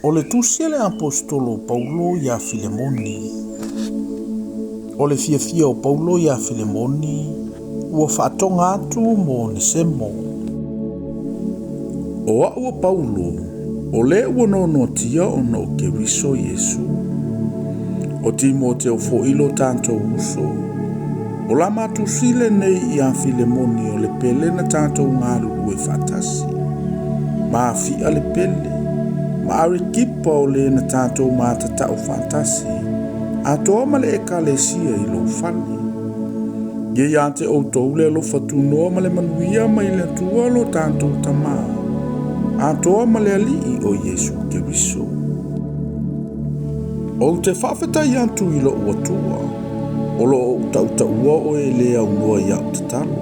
O le tusia le apostolo Paulo ia Filemoni. O le fiafia o Paulo ia Filemoni, ua whaatonga atu mo Nesemo. O ua Paulo, o le ua nonotia o no Keriso Yesu. O Timoteo fo ilo tanto uso. O la matusile nei ia Filemoni o le pele na tanto ngaru ue fatasi. Maafi ale pele. Maari kipa o le na tātou mātata o fantasi, a toa male e kalesia i lo fani. Ye ante o toule lo fatu noa male manuia mai le tua lo tātou tama, a toa male alii o Yesu Keriso. O te whawheta i antu i lo uatua, o lo o tauta ua o e lea unua i au te talo.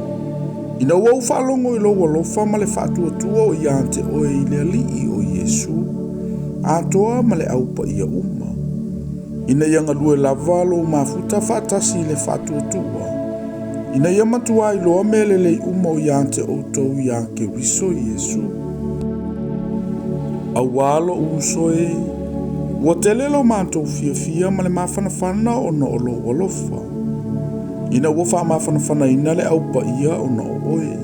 Ina ua ufalongo i lo walofa male whatu atua o i ante o e le alii o Yesu. Atoa male aupa ia uma. Ina ianga lue lavalo mafuta fatasi le fatu atua. Ina ia matua i loa mele le uma o iante o tau ia Keriso Yesu. Awalo usoe. Watelelo manto fia male mafanafana o no o lo walofa. Ina wafa mafanafana ina le aupa ia o no oe.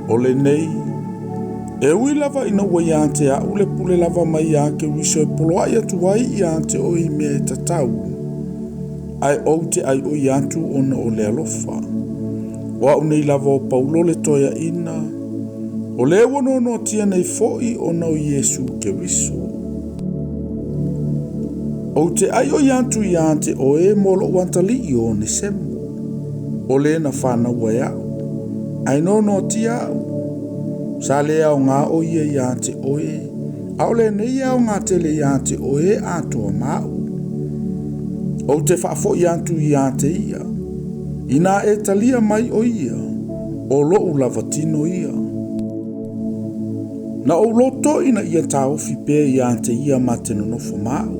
Ole nei. E ui lava ina ua iante a ule pule lava mai a Keriso e poloa ia tuai iante o i mea e tatau. Ai oute ai o iantu ona o le alofa. Wa unei lava o Paulo le toia ina. O le wano no tia nei foi ona o Yesu Keriso. Oute ai o iantu iante o e molo wantali i o Nesemo. O le na whana wai au. Ai no tia au. Sa lea o ngā o ia iante oe, au le nei au ngā tele iante oe atoa mau. O te whaafo iantu iante ia, ina e talia mai o ia, o loo lavatino ia. Na o loto ina ia tau fipe iante ia mateno nofo mau,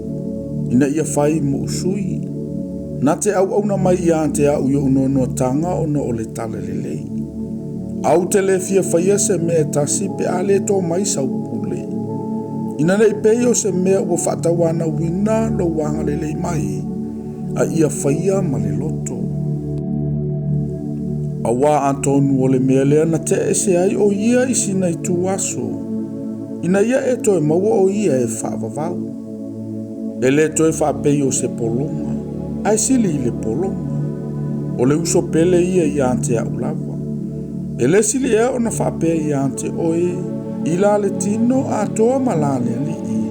ina ia whai mo usui, na te au na mai iante au yo unono tanga ono o le tale lelei. Au te le fia whaia se mea tasi pe ale tō mai sau pule. Ina nei peo se mea ua whatawana wina lo wanga lelei mai, a ia whaia ma le loto. A wā antonu o le mea lea na te ese ai o ia isi nei tu aso. Ina ia e toi maua o ia e whaavavau. E le toi whaapeo se polonga, ai sili i le polonga. O le uso pele ia i ante a ulava. E le sili e o na whapea i ante oe, i la le tino a toa malale alii.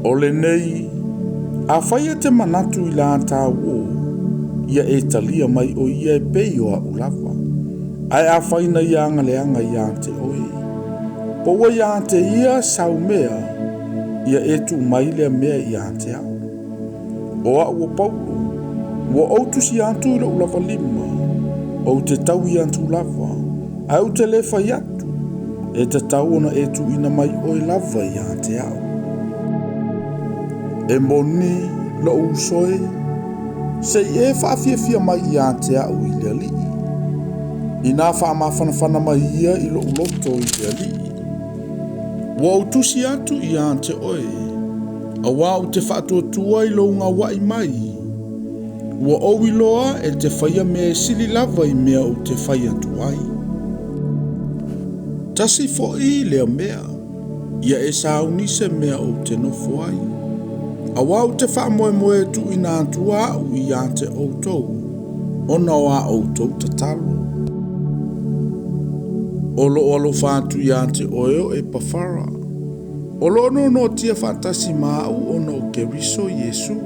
O le nei, a whaia te manatu i la anta wo, ia e talia mai o ia e peo a ulava. Ai a whaina i anga le anga i ante oe. Po wa i ante ia sau mea, ia e tu mai le mea i ante au. O a ua Paulo, ua outusi antu i la ulava lima, o te tau i antu lava, au te le whai atu, e te tau ona e tu ina mai o i lava i ante au. E moni lo usoe, se e whaafiafia mai i ante au i le alii. I nā whaamawhanawhana mai ia i lo uloto i le alii. Wa utusi atu i ante oe, a wau te whaatuatua i lo unga wai mai, ua owi loa e te whaia mea sili lava i mea o te whaia tuai. Tasi fo i lea mea, ia e sauni se mea o te nofo ai. A wau te wha moe tu i nā tua au i ante o tou, ona o a o tou tatalo. O lo alo whātu i ante oeo e pawhara. O lo no tia fantasi mau ona o Keriso Yesu.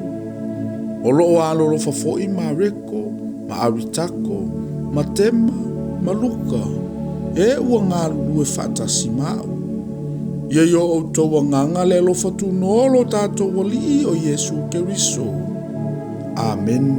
O loo alolo fafoi ma reko, ma aritako, ma tema, ma luka, e ua ngā lulu e whatasi mau. Ia yo o toa nganga le lo fatu no lo tato wali o Yesu Keriso. Amen.